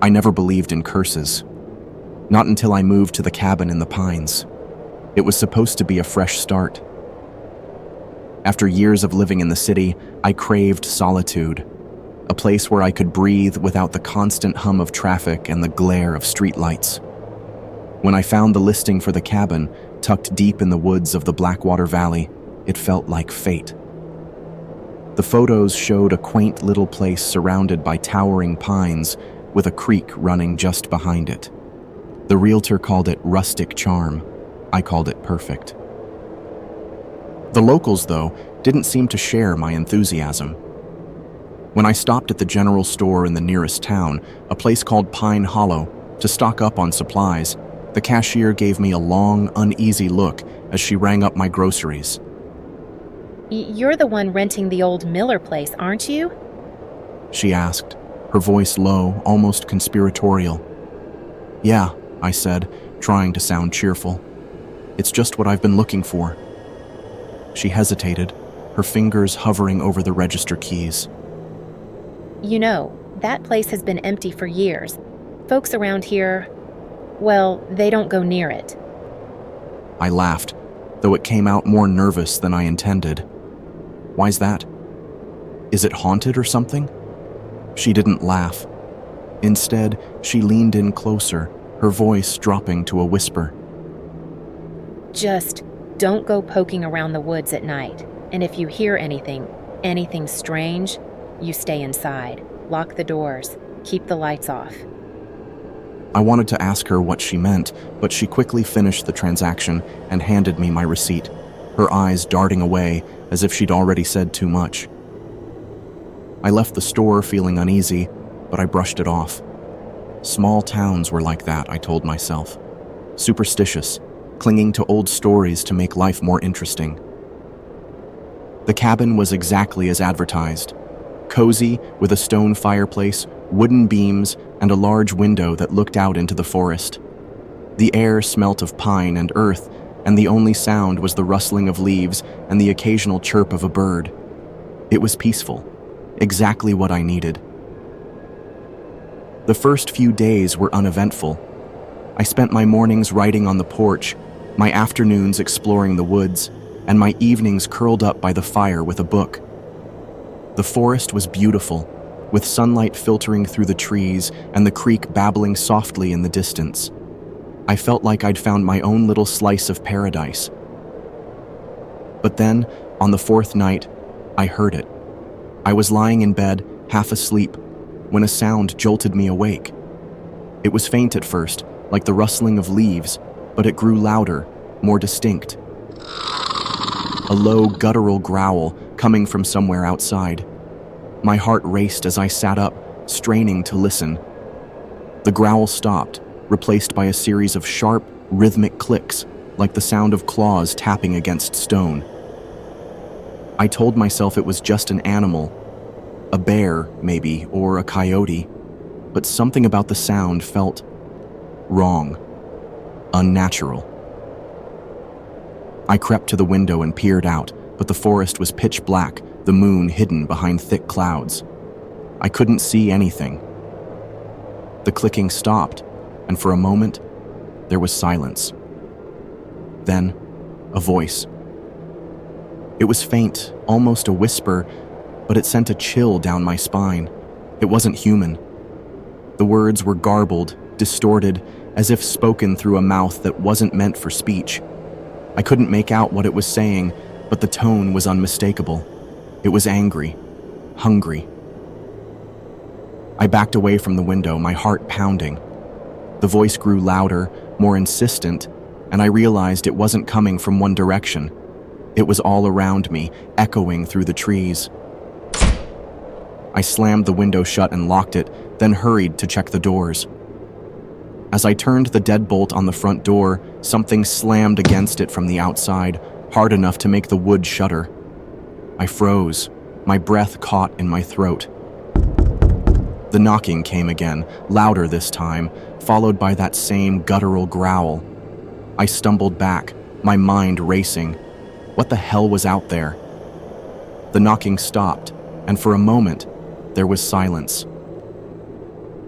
I never believed in curses. Not until I moved to the cabin in the pines. It was supposed to be a fresh start. After years of living in the city, I craved solitude, a place where I could breathe without the constant hum of traffic and the glare of streetlights. When I found the listing for the cabin, tucked deep in the woods of the Blackwater Valley, it felt like fate. The photos showed a quaint little place surrounded by towering pines with a creek running just behind it. The realtor called it rustic charm. I called it perfect. The locals, though, didn't seem to share my enthusiasm. When I stopped at the general store in the nearest town, a place called Pine Hollow, to stock up on supplies, the cashier gave me a long, uneasy look as she rang up my groceries. You're the one renting the old Miller place, aren't you? She asked, her voice low, almost conspiratorial. Yeah, I said, trying to sound cheerful. It's just what I've been looking for. She hesitated, her fingers hovering over the register keys. You know, that place has been empty for years. Folks around here, well, they don't go near it. I laughed, though it came out more nervous than I intended. Why's that? Is it haunted or something? She didn't laugh. Instead, she leaned in closer, her voice dropping to a whisper. Just don't go poking around the woods at night. And if you hear anything strange, you stay inside. Lock the doors. Keep the lights off. I wanted to ask her what she meant, but she quickly finished the transaction and handed me my receipt, her eyes darting away as if she'd already said too much. I left the store feeling uneasy, but I brushed it off. Small towns were like that, I told myself. Superstitious, clinging to old stories to make life more interesting. The cabin was exactly as advertised. Cozy, with a stone fireplace, wooden beams, and a large window that looked out into the forest. The air smelt of pine and earth, and the only sound was the rustling of leaves and the occasional chirp of a bird. It was peaceful, exactly what I needed. The first few days were uneventful. I spent my mornings writing on the porch, my afternoons exploring the woods, and my evenings curled up by the fire with a book. The forest was beautiful, with sunlight filtering through the trees and the creek babbling softly in the distance. I felt like I'd found my own little slice of paradise. But then, on the fourth night, I heard it. I was lying in bed, half asleep, when a sound jolted me awake. It was faint at first, like the rustling of leaves, but it grew louder, more distinct. A low, guttural growl coming from somewhere outside. My heart raced as I sat up, straining to listen. The growl stopped, replaced by a series of sharp, rhythmic clicks, like the sound of claws tapping against stone. I told myself it was just an animal, a bear, maybe, or a coyote, but something about the sound felt wrong, unnatural. I crept to the window and peered out, but the forest was pitch black, the moon hidden behind thick clouds. I couldn't see anything. The clicking stopped, and for a moment, there was silence. Then, a voice. It was faint, almost a whisper, but it sent a chill down my spine. It wasn't human. The words were garbled, distorted, as if spoken through a mouth that wasn't meant for speech. I couldn't make out what it was saying, but the tone was unmistakable. It was angry, hungry. I backed away from the window, my heart pounding. The voice grew louder, more insistent, and I realized it wasn't coming from one direction. It was all around me, echoing through the trees. I slammed the window shut and locked it, then hurried to check the doors. As I turned the deadbolt on the front door, something slammed against it from the outside, hard enough to make the wood shudder. I froze, my breath caught in my throat. The knocking came again, louder this time, followed by that same guttural growl. I stumbled back, my mind racing. What the hell was out there? The knocking stopped, and for a moment, there was silence.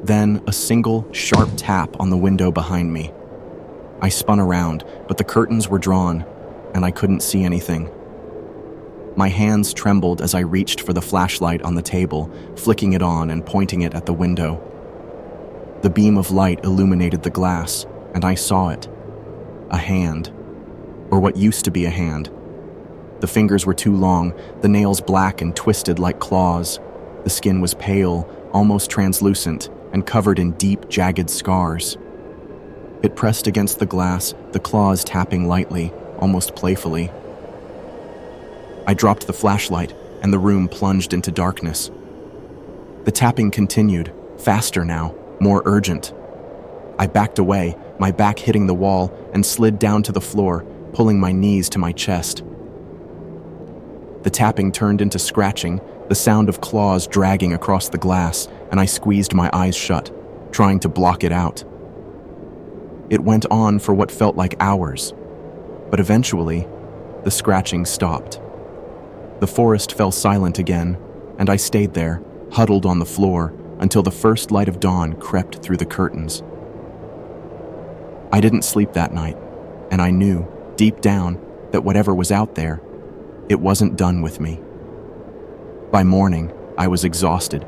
Then a single, sharp tap on the window behind me. I spun around, but the curtains were drawn, and I couldn't see anything. My hands trembled as I reached for the flashlight on the table, flicking it on and pointing it at the window. The beam of light illuminated the glass, and I saw it. A hand. Or what used to be a hand. The fingers were too long, the nails black and twisted like claws. The skin was pale, almost translucent, and covered in deep, jagged scars. It pressed against the glass, the claws tapping lightly, almost playfully. I dropped the flashlight, and the room plunged into darkness. The tapping continued, faster now, more urgent. I backed away, my back hitting the wall, and slid down to the floor, pulling my knees to my chest. The tapping turned into scratching, the sound of claws dragging across the glass, and I squeezed my eyes shut, trying to block it out. It went on for what felt like hours, but eventually, the scratching stopped. The forest fell silent again, and I stayed there, huddled on the floor, until the first light of dawn crept through the curtains. I didn't sleep that night, and I knew, deep down, that whatever was out there, it wasn't done with me. By morning, I was exhausted.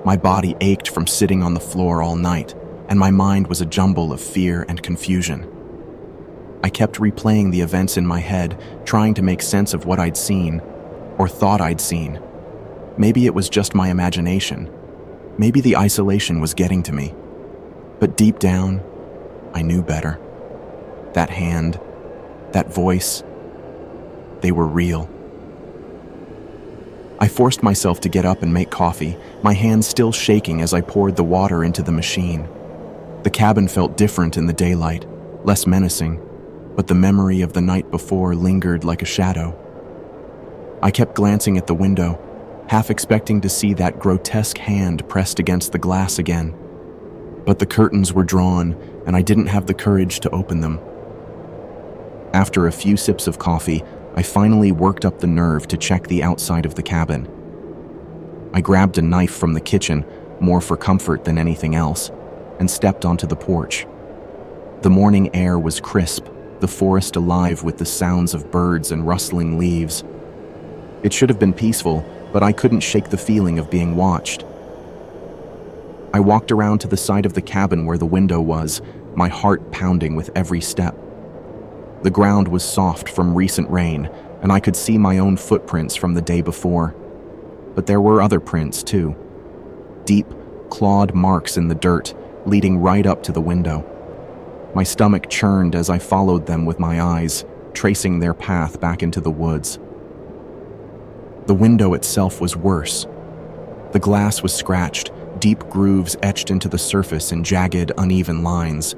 My body ached from sitting on the floor all night, and my mind was a jumble of fear and confusion. I kept replaying the events in my head, trying to make sense of what I'd seen, or thought I'd seen. Maybe it was just my imagination. Maybe the isolation was getting to me. But deep down, I knew better. That hand, that voice, they were real. I forced myself to get up and make coffee, my hands still shaking as I poured the water into the machine. The cabin felt different in the daylight, less menacing, but the memory of the night before lingered like a shadow. I kept glancing at the window, half expecting to see that grotesque hand pressed against the glass again. But the curtains were drawn, and I didn't have the courage to open them. After a few sips of coffee, I finally worked up the nerve to check the outside of the cabin. I grabbed a knife from the kitchen, more for comfort than anything else, and stepped onto the porch. The morning air was crisp, the forest alive with the sounds of birds and rustling leaves. It should have been peaceful, but I couldn't shake the feeling of being watched. I walked around to the side of the cabin where the window was, my heart pounding with every step. The ground was soft from recent rain, and I could see my own footprints from the day before. But there were other prints, too. Deep, clawed marks in the dirt, leading right up to the window. My stomach churned as I followed them with my eyes, tracing their path back into the woods. The window itself was worse. The glass was scratched, deep grooves etched into the surface in jagged, uneven lines.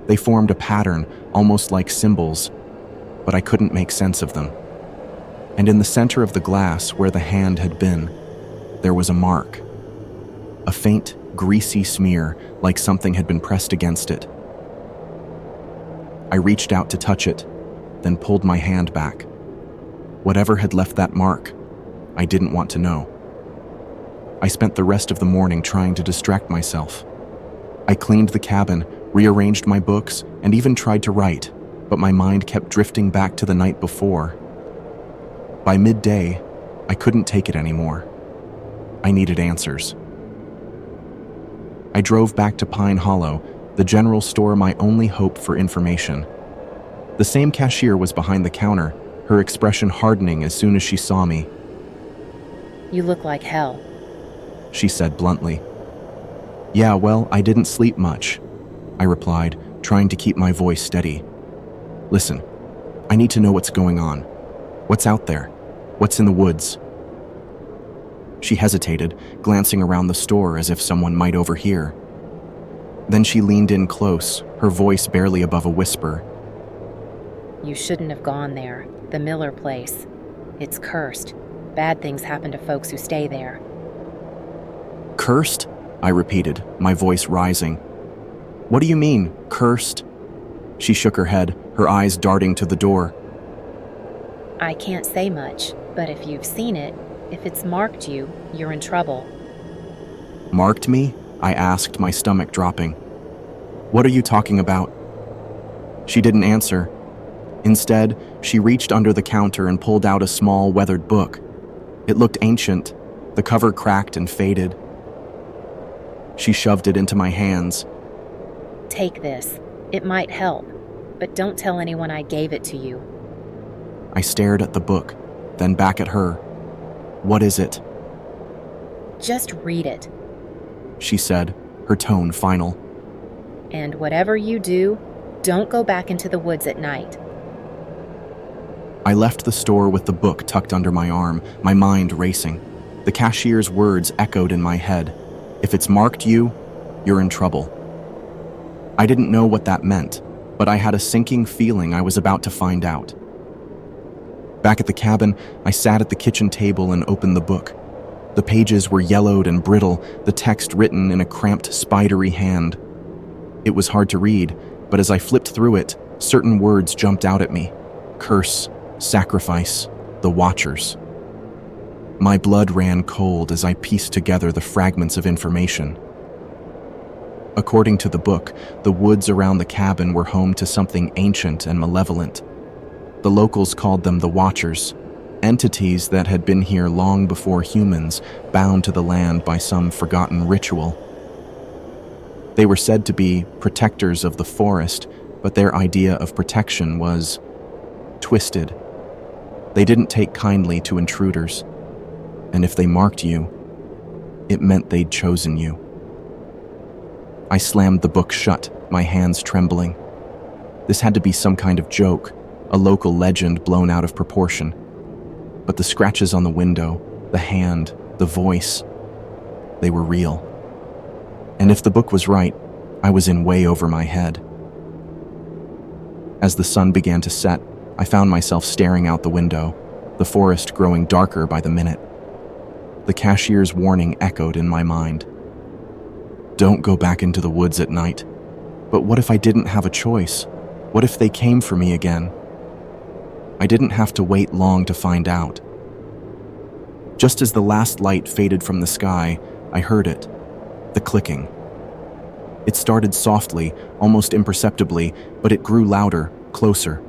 They formed a pattern, almost like symbols, but I couldn't make sense of them. And in the center of the glass, where the hand had been, there was a mark. A faint, greasy smear, like something had been pressed against it. I reached out to touch it, then pulled my hand back. Whatever had left that mark, I didn't want to know. I spent the rest of the morning trying to distract myself. I cleaned the cabin, rearranged my books, and even tried to write, but my mind kept drifting back to the night before. By midday, I couldn't take it anymore. I needed answers. I drove back to Pine Hollow, the general store my only hope for information. The same cashier was behind the counter, her expression hardening as soon as she saw me. You look like hell. She said bluntly. Yeah, well, I didn't sleep much, I replied, trying to keep my voice steady. Listen, I need to know what's going on. What's out there? What's in the woods? She hesitated, glancing around the store as if someone might overhear. Then she leaned in close, her voice barely above a whisper. You shouldn't have gone there. The Miller place. It's cursed. Bad things happen to folks who stay there. Cursed? I repeated, my voice rising. What do you mean, cursed? She shook her head, her eyes darting to the door. I can't say much, but if you've seen it, if it's marked you, you're in trouble. Marked me? I asked, my stomach dropping. "What are you talking about?" She didn't answer. Instead, she reached under the counter and pulled out a small, weathered book. It looked ancient, the cover cracked and faded. She shoved it into my hands. "Take this. It might help, but don't tell anyone I gave it to you." I stared at the book, then back at her. "What is it?" "Just read it. She said, her tone final. And whatever you do, don't go back into the woods at night." I left the store with the book tucked under my arm, my mind racing. The cashier's words echoed in my head. "If it's marked you, you're in trouble." I didn't know what that meant, but I had a sinking feeling I was about to find out. Back at the cabin, I sat at the kitchen table and opened the book. The pages were yellowed and brittle, the text written in a cramped, spidery hand. It was hard to read, but as I flipped through it, certain words jumped out at me. Curse, sacrifice, the Watchers. My blood ran cold as I pieced together the fragments of information. According to the book, the woods around the cabin were home to something ancient and malevolent. The locals called them the Watchers, entities that had been here long before humans, bound to the land by some forgotten ritual. They were said to be protectors of the forest, but their idea of protection was twisted. They didn't take kindly to intruders, and if they marked you, it meant they'd chosen you. I slammed the book shut, my hands trembling. This had to be some kind of joke, a local legend blown out of proportion. But the scratches on the window, the hand, the voice, they were real. And if the book was right, I was in way over my head. As the sun began to set, I found myself staring out the window, the forest growing darker by the minute. The cashier's warning echoed in my mind. Don't go back into the woods at night. But what if I didn't have a choice? What if they came for me again? I didn't have to wait long to find out. Just as the last light faded from the sky, I heard it, the clicking. It started softly, almost imperceptibly, but it grew louder, closer.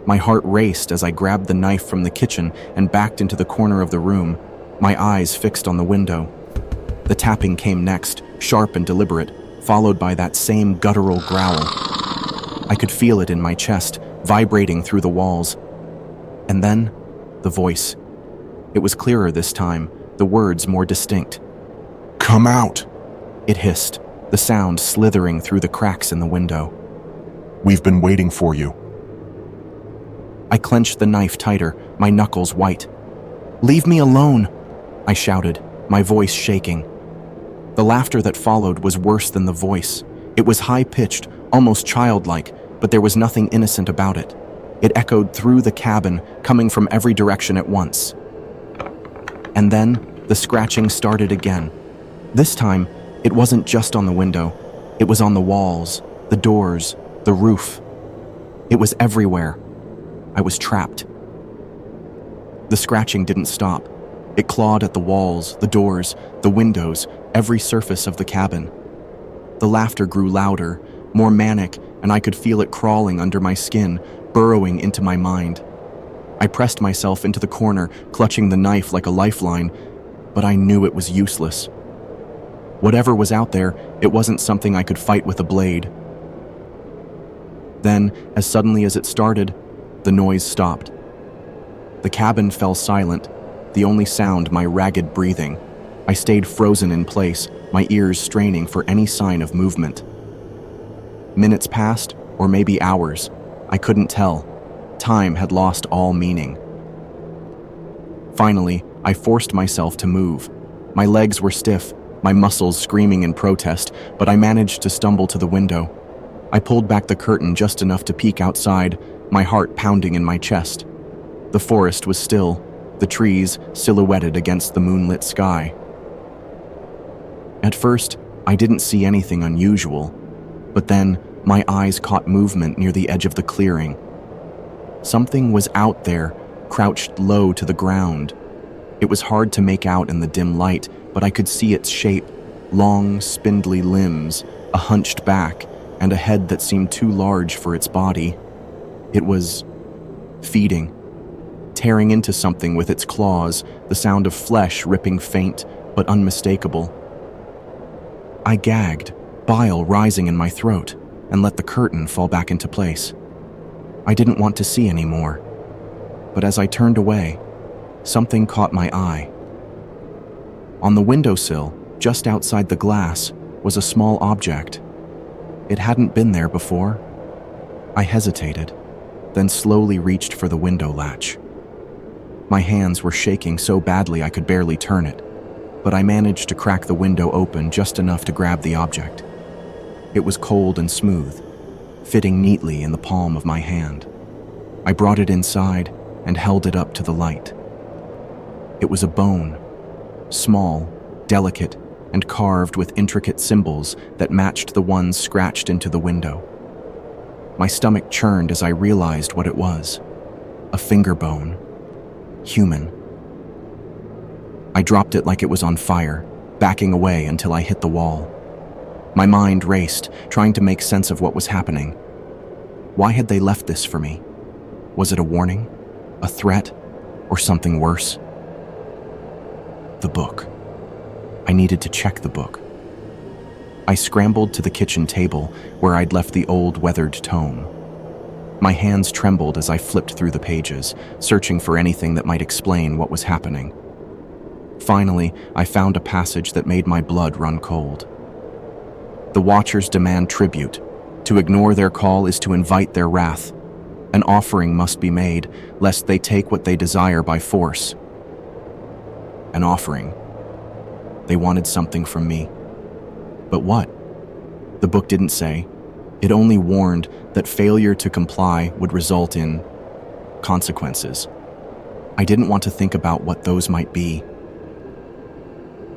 My heart raced as I grabbed the knife from the kitchen and backed into the corner of the room, my eyes fixed on the window. The tapping came next, sharp and deliberate, followed by that same guttural growl. I could feel it in my chest, vibrating through the walls. And then, the voice. It was clearer this time, the words more distinct. "Come out!" It hissed, the sound slithering through the cracks in the window. "We've been waiting for you." I clenched the knife tighter, my knuckles white. "Leave me alone!" I shouted, my voice shaking. The laughter that followed was worse than the voice. It was high-pitched, almost childlike, but there was nothing innocent about it. It echoed through the cabin, coming from every direction at once. And then, the scratching started again. This time, it wasn't just on the window. It was on the walls, the doors, the roof. It was everywhere. I was trapped. The scratching didn't stop. It clawed at the walls, the doors, the windows, every surface of the cabin. The laughter grew louder, more manic, and I could feel it crawling under my skin, burrowing into my mind. I pressed myself into the corner, clutching the knife like a lifeline, but I knew it was useless. Whatever was out there, it wasn't something I could fight with a blade. Then, as suddenly as it started, the noise stopped. The cabin fell silent, the only sound my ragged breathing. I stayed frozen in place, my ears straining for any sign of movement. Minutes passed, or maybe hours. I couldn't tell. Time had lost all meaning. Finally, I forced myself to move. My legs were stiff, my muscles screaming in protest, but I managed to stumble to the window. I pulled back the curtain just enough to peek outside, my heart pounding in my chest. The forest was still, the trees silhouetted against the moonlit sky. At first, I didn't see anything unusual, but then my eyes caught movement near the edge of the clearing. Something was out there, crouched low to the ground. It was hard to make out in the dim light, but I could see its shape, long, spindly limbs, a hunched back, and a head that seemed too large for its body. It was feeding, tearing into something with its claws, the sound of flesh ripping faint but unmistakable. I gagged, bile rising in my throat, and let the curtain fall back into place. I didn't want to see anymore, but as I turned away, something caught my eye. On the windowsill, just outside the glass, was a small object. It hadn't been there before. I hesitated, then slowly reached for the window latch. My hands were shaking so badly I could barely turn it, but I managed to crack the window open just enough to grab the object. It was cold and smooth, fitting neatly in the palm of my hand. I brought it inside and held it up to the light. It was a bone, small, delicate, and carved with intricate symbols that matched the ones scratched into the window. My stomach churned as I realized what it was. A finger bone. Human. I dropped it like it was on fire, backing away until I hit the wall. My mind raced, trying to make sense of what was happening. Why had they left this for me? Was it a warning? A threat? Or something worse? The book. I needed to check the book. I scrambled to the kitchen table where I'd left the old weathered tome. My hands trembled as I flipped through the pages, searching for anything that might explain what was happening. Finally, I found a passage that made my blood run cold. The Watchers demand tribute. To ignore their call is to invite their wrath. An offering must be made, lest they take what they desire by force. An offering. They wanted something from me. But what? The book didn't say. It only warned that failure to comply would result in consequences. I didn't want to think about what those might be.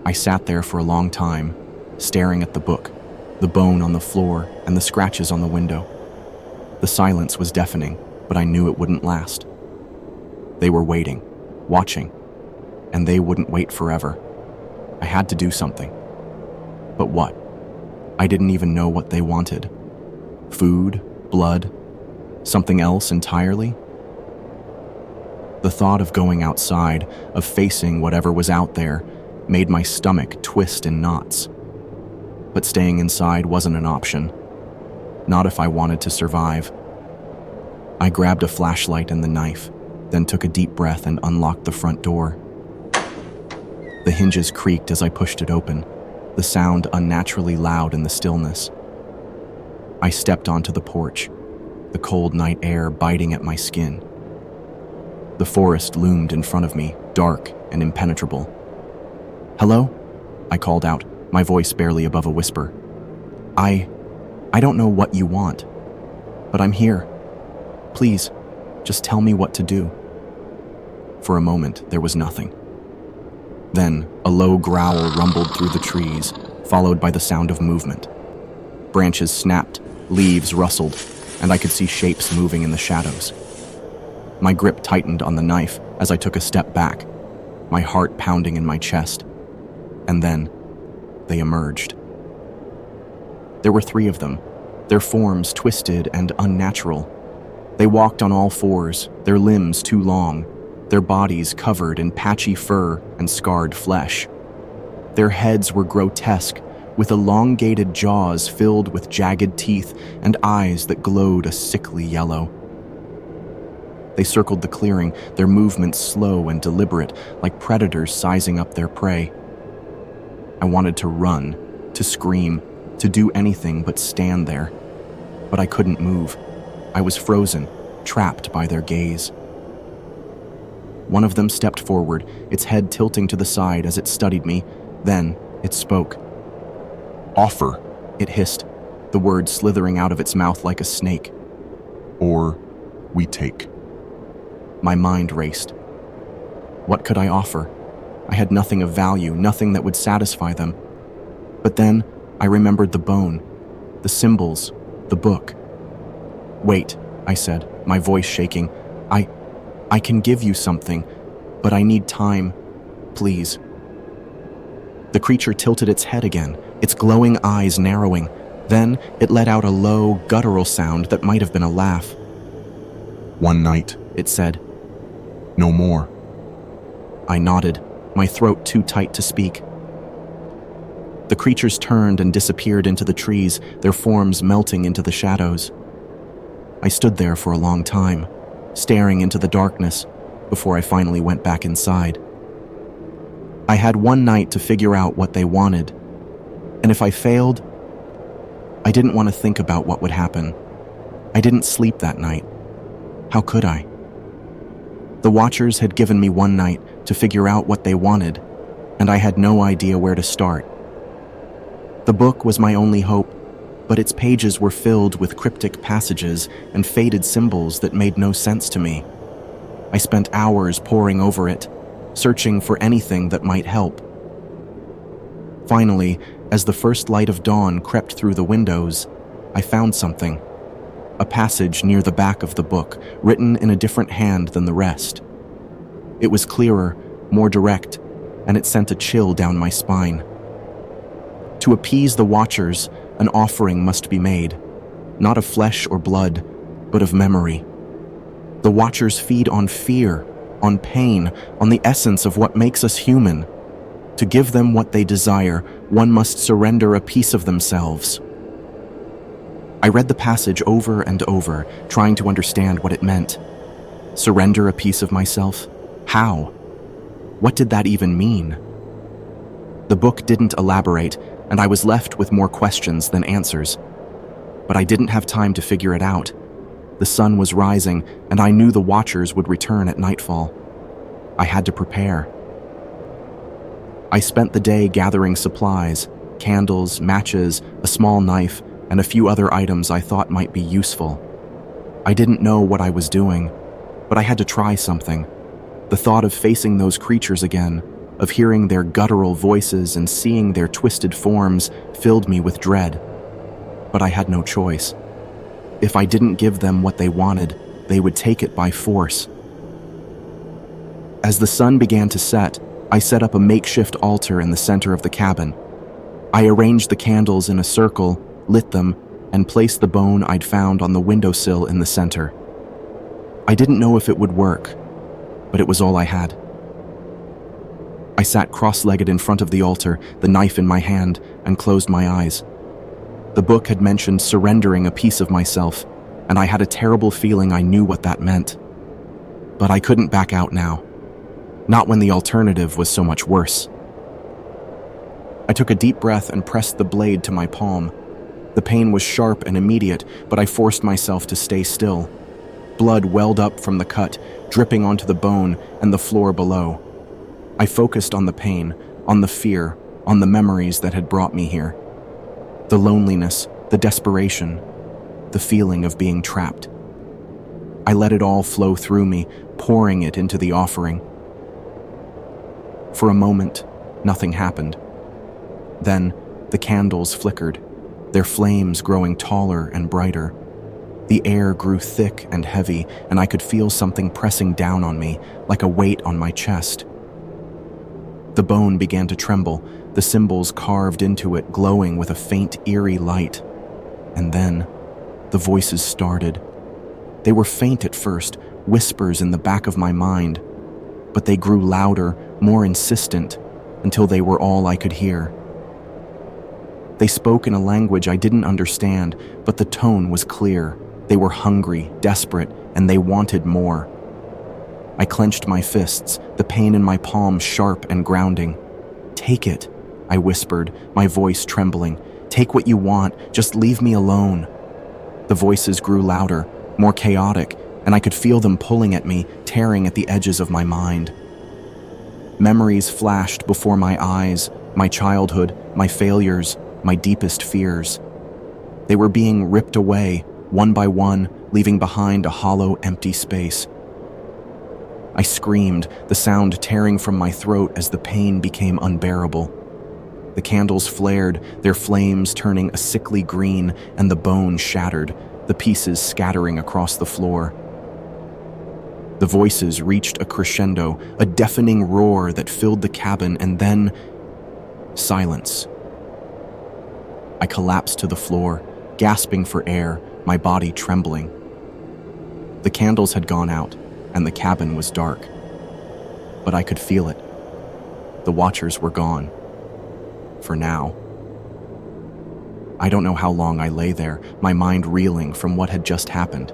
I sat there for a long time, staring at the book, the bone on the floor, and the scratches on the window. The silence was deafening, but I knew it wouldn't last. They were waiting, watching, and they wouldn't wait forever. I had to do something. But what? I didn't even know what they wanted. Food? Blood? Something else entirely? The thought of going outside, of facing whatever was out there, made my stomach twist in knots. But staying inside wasn't an option. Not if I wanted to survive. I grabbed a flashlight and the knife, then took a deep breath and unlocked the front door. The hinges creaked as I pushed it open, the sound unnaturally loud in the stillness. I stepped onto the porch, the cold night air biting at my skin. The forest loomed in front of me, dark and impenetrable. "Hello?" I called out, my voice barely above a whisper. I don't know what you want, but I'm here. Please, just tell me what to do." For a moment, there was nothing. Then, a low growl rumbled through the trees, followed by the sound of movement. Branches snapped, leaves rustled, and I could see shapes moving in the shadows. My grip tightened on the knife as I took a step back, my heart pounding in my chest. And then, they emerged. There were 3 of them, their forms twisted and unnatural. They walked on all fours, their limbs too long, their bodies covered in patchy fur and scarred flesh. Their heads were grotesque, with elongated jaws filled with jagged teeth and eyes that glowed a sickly yellow. They circled the clearing, their movements slow and deliberate, like predators sizing up their prey. I wanted to run, to scream, to do anything but stand there. But I couldn't move. I was frozen, trapped by their gaze. One of them stepped forward, its head tilting to the side as it studied me. Then, it spoke. "Offer," it hissed, the words slithering out of its mouth like a snake. "Or we take." My mind raced. What could I offer? I had nothing of value, nothing that would satisfy them. But then, I remembered the bone, the symbols, the book. "Wait," I said, my voice shaking. I can give you something, but I need time. Please." The creature tilted its head again, its glowing eyes narrowing. Then it let out a low, guttural sound that might have been a laugh. "One night, It said. no more." I nodded, my throat too tight to speak. The creatures turned and disappeared into the trees, their forms melting into the shadows. I stood there for a long time, staring into the darkness, before I finally went back inside. I had one night to figure out what they wanted, and if I failed, I didn't want to think about what would happen. I didn't sleep that night. How could I? The Watchers had given me one night to figure out what they wanted, and I had no idea where to start. The book was my only hope, but its pages were filled with cryptic passages and faded symbols that made no sense to me. I spent hours poring over it, searching for anything that might help. Finally, as the first light of dawn crept through the windows, I found something. A passage near the back of the book, written in a different hand than the rest. It was clearer, more direct, and it sent a chill down my spine. To appease the Watchers, an offering must be made, not of flesh or blood, but of memory. The Watchers feed on fear, on pain, on the essence of what makes us human. To give them what they desire, one must surrender a piece of themselves. I read the passage over and over, trying to understand what it meant. Surrender a piece of myself? How? What did that even mean? The book didn't elaborate, and I was left with more questions than answers. But I didn't have time to figure it out. The sun was rising, and I knew the Watchers would return at nightfall. I had to prepare. I spent the day gathering supplies, candles, matches, a small knife, and a few other items I thought might be useful. I didn't know what I was doing, but I had to try something. The thought of facing those creatures again, of hearing their guttural voices and seeing their twisted forms, filled me with dread. But I had no choice. If I didn't give them what they wanted, they would take it by force. As the sun began to set, I set up a makeshift altar in the center of the cabin. I arranged the candles in a circle, lit them, and placed the bone I'd found on the windowsill in the center. I didn't know if it would work, but it was all I had. I sat cross-legged in front of the altar, the knife in my hand, and closed my eyes. The book had mentioned surrendering a piece of myself, and I had a terrible feeling I knew what that meant. But I couldn't back out now. Not when the alternative was so much worse. I took a deep breath and pressed the blade to my palm. The pain was sharp and immediate, but I forced myself to stay still. Blood welled up from the cut, dripping onto the bone and the floor below. I focused on the pain, on the fear, on the memories that had brought me here. The loneliness, the desperation, the feeling of being trapped. I let it all flow through me, pouring it into the offering. For a moment, nothing happened. Then, the candles flickered, their flames growing taller and brighter. The air grew thick and heavy, and I could feel something pressing down on me, like a weight on my chest. The bone began to tremble, the symbols carved into it glowing with a faint, eerie light. And then, the voices started. They were faint at first, whispers in the back of my mind, but they grew louder, more insistent, until they were all I could hear. They spoke in a language I didn't understand, but the tone was clear. They were hungry, desperate, and they wanted more. I clenched my fists, the pain in my palm sharp and grounding. "Take it," I whispered, my voice trembling. "Take what you want, just leave me alone." The voices grew louder, more chaotic, and I could feel them pulling at me, tearing at the edges of my mind. Memories flashed before my eyes, my childhood, my failures, my deepest fears. They were being ripped away, one by one, leaving behind a hollow, empty space. I screamed, the sound tearing from my throat as the pain became unbearable. The candles flared, their flames turning a sickly green, and the bone shattered, the pieces scattering across the floor. The voices reached a crescendo, a deafening roar that filled the cabin, and then silence. I collapsed to the floor, gasping for air, my body trembling. The candles had gone out, and the cabin was dark. But I could feel it. The watchers were gone. For now. I don't know how long I lay there, my mind reeling from what had just happened.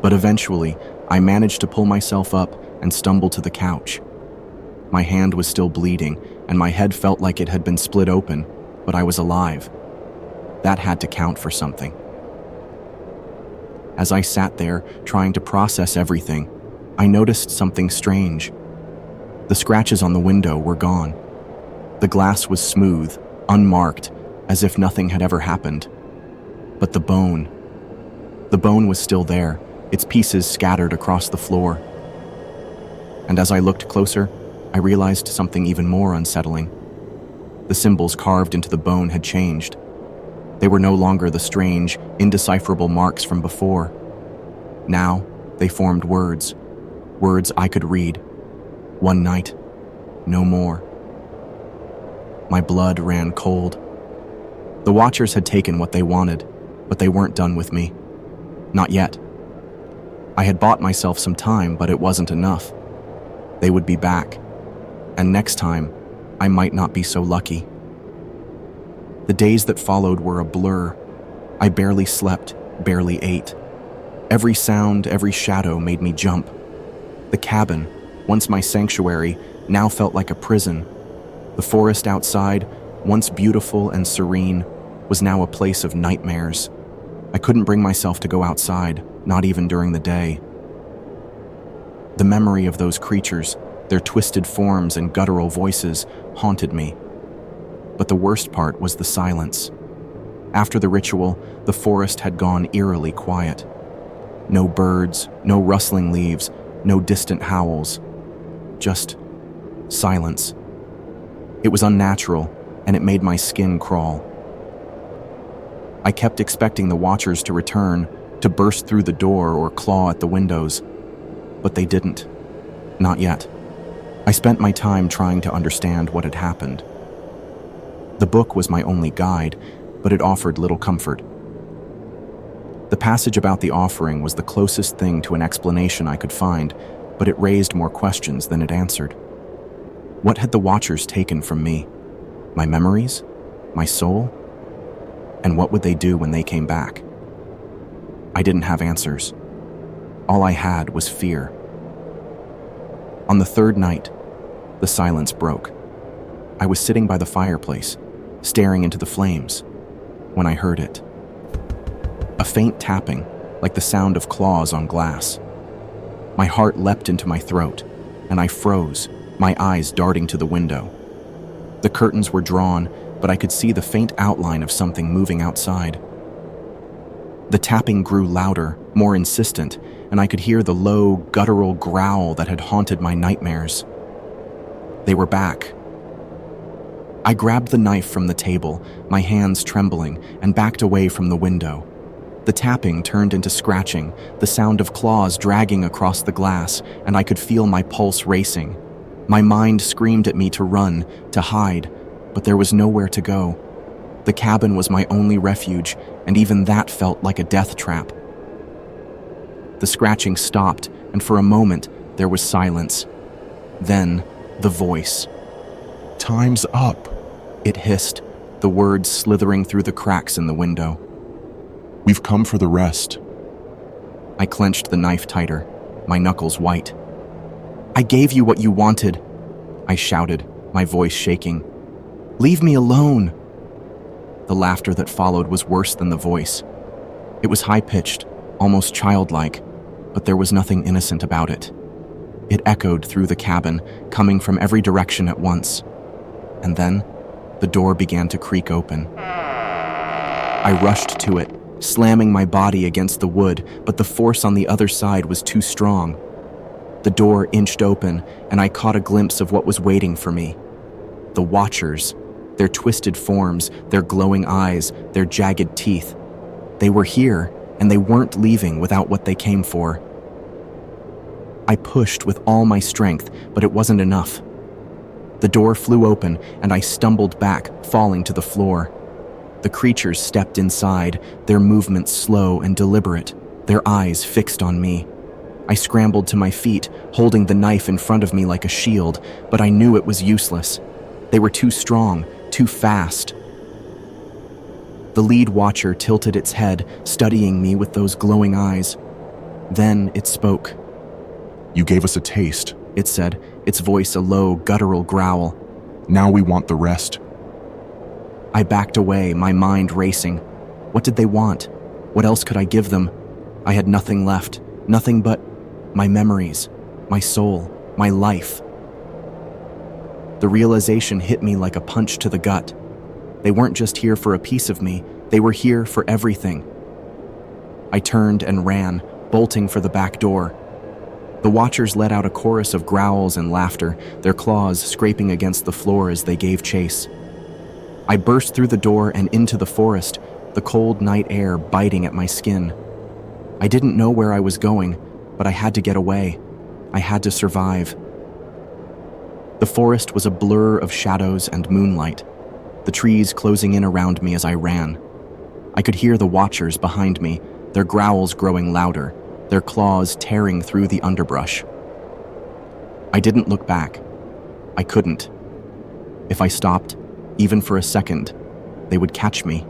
But eventually, I managed to pull myself up and stumble to the couch. My hand was still bleeding, and my head felt like it had been split open, but I was alive. That had to count for something. As I sat there, trying to process everything, I noticed something strange. The scratches on the window were gone. The glass was smooth, unmarked, as if nothing had ever happened. But the bone was still there, its pieces scattered across the floor. And as I looked closer, I realized something even more unsettling. The symbols carved into the bone had changed. They were no longer the strange, indecipherable marks from before. Now, they formed words I could read. One night, no more. My blood ran cold. The Watchers had taken what they wanted, but they weren't done with me. Not yet. I had bought myself some time, but it wasn't enough. They would be back, and next time, I might not be so lucky. The days that followed were a blur. I barely slept, barely ate. Every sound, every shadow made me jump. The cabin, once my sanctuary, now felt like a prison. The forest outside, once beautiful and serene, was now a place of nightmares. I couldn't bring myself to go outside, not even during the day. The memory of those creatures, their twisted forms and guttural voices, haunted me. But the worst part was the silence. After the ritual, the forest had gone eerily quiet. No birds, no rustling leaves, no distant howls. Just silence. It was unnatural, and it made my skin crawl. I kept expecting the Watchers to return, to burst through the door or claw at the windows. But they didn't. Not yet. I spent my time trying to understand what had happened. The book was my only guide, but it offered little comfort. The passage about the offering was the closest thing to an explanation I could find, but it raised more questions than it answered. What had the Watchers taken from me? My memories? My soul? And what would they do when they came back? I didn't have answers. All I had was fear. On the third night, the silence broke. I was sitting by the fireplace, staring into the flames, when I heard it. A faint tapping, like the sound of claws on glass. My heart leapt into my throat, and I froze, my eyes darting to the window. The curtains were drawn, but I could see the faint outline of something moving outside. The tapping grew louder, more insistent, and I could hear the low, guttural growl that had haunted my nightmares. They were back. I grabbed the knife from the table, my hands trembling, and backed away from the window. The tapping turned into scratching, the sound of claws dragging across the glass, and I could feel my pulse racing. My mind screamed at me to run, to hide, but there was nowhere to go. The cabin was my only refuge, and even that felt like a death trap. The scratching stopped, and for a moment, there was silence. Then, the voice. Time's up. It hissed, the words slithering through the cracks in the window. We've come for the rest. I clenched the knife tighter, my knuckles white. I gave you what you wanted, I shouted, my voice shaking. Leave me alone. The laughter that followed was worse than the voice. It was high-pitched, almost childlike, but there was nothing innocent about it. It echoed through the cabin, coming from every direction at once. And then, the door began to creak open. I rushed to it, slamming my body against the wood, but the force on the other side was too strong. The door inched open, and I caught a glimpse of what was waiting for me. The Watchers, their twisted forms, their glowing eyes, their jagged teeth. They were here, and they weren't leaving without what they came for. I pushed with all my strength, but it wasn't enough. The door flew open, and I stumbled back, falling to the floor. The creatures stepped inside, their movements slow and deliberate, their eyes fixed on me. I scrambled to my feet, holding the knife in front of me like a shield, but I knew it was useless. They were too strong, too fast. The lead watcher tilted its head, studying me with those glowing eyes. Then it spoke. You gave us a taste. It said, its voice a low, guttural growl. Now we want the rest. I backed away, my mind racing. What did they want? What else could I give them? I had nothing left, nothing but my memories, my soul, my life. The realization hit me like a punch to the gut. They weren't just here for a piece of me, they were here for everything. I turned and ran, bolting for the back door. The watchers let out a chorus of growls and laughter, their claws scraping against the floor as they gave chase. I burst through the door and into the forest, the cold night air biting at my skin. I didn't know where I was going, but I had to get away. I had to survive. The forest was a blur of shadows and moonlight, the trees closing in around me as I ran. I could hear the watchers behind me, their growls growing louder, their claws tearing through the underbrush. I didn't look back. I couldn't. If I stopped, even for a second, they would catch me.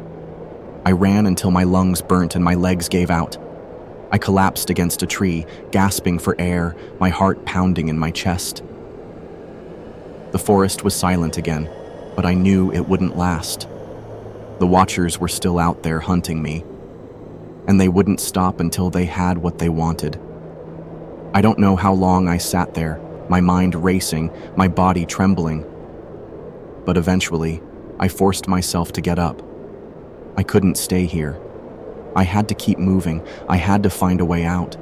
I ran until my lungs burnt and my legs gave out. I collapsed against a tree, gasping for air, my heart pounding in my chest. The forest was silent again, but I knew it wouldn't last. The watchers were still out there hunting me, and they wouldn't stop until they had what they wanted. I don't know how long I sat there, my mind racing, my body trembling. But eventually, I forced myself to get up. I couldn't stay here. I had to keep moving. I had to find a way out.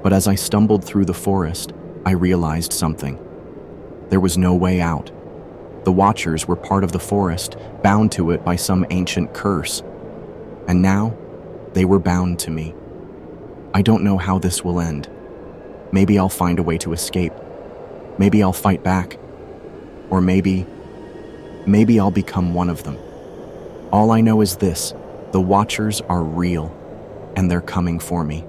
But as I stumbled through the forest, I realized something. There was no way out. The watchers were part of the forest, bound to it by some ancient curse. And now, they were bound to me. I don't know how this will end. Maybe I'll find a way to escape. Maybe I'll fight back. Or maybe I'll become one of them. All I know is this: the watchers are real, and they're coming for me.